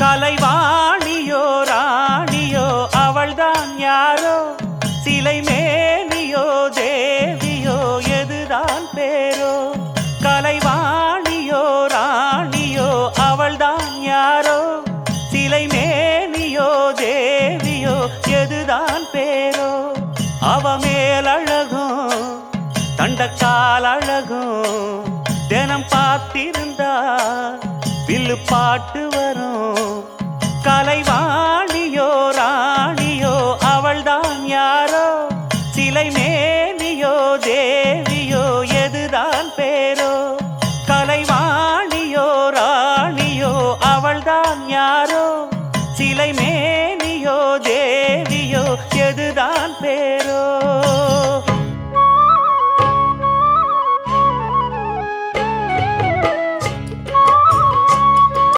கலைவாணியோ ராணியோ அவள்தான் யாரோ, சிலை மேனியோ தேவியோ எதுதான் பேரோ. கலைவாணியோ ராணியோ அவள்தான் யாரோ, சிலை மேனியோ தேவியோ எதுதான் பேரோ. அவ மேலழகும் தண்டக்கால் அழகும் தினம் பார்த்திருந்தா வில்லு பாட்டு வரும். கலைவாணியோ ராணியோ அவள்தான் யாரோ, சிலை மேனியோ தேவியோ எதுதான் பேரோ. கலைவாணியோ ராணியோ அவள்தான் யாரோ, சிலை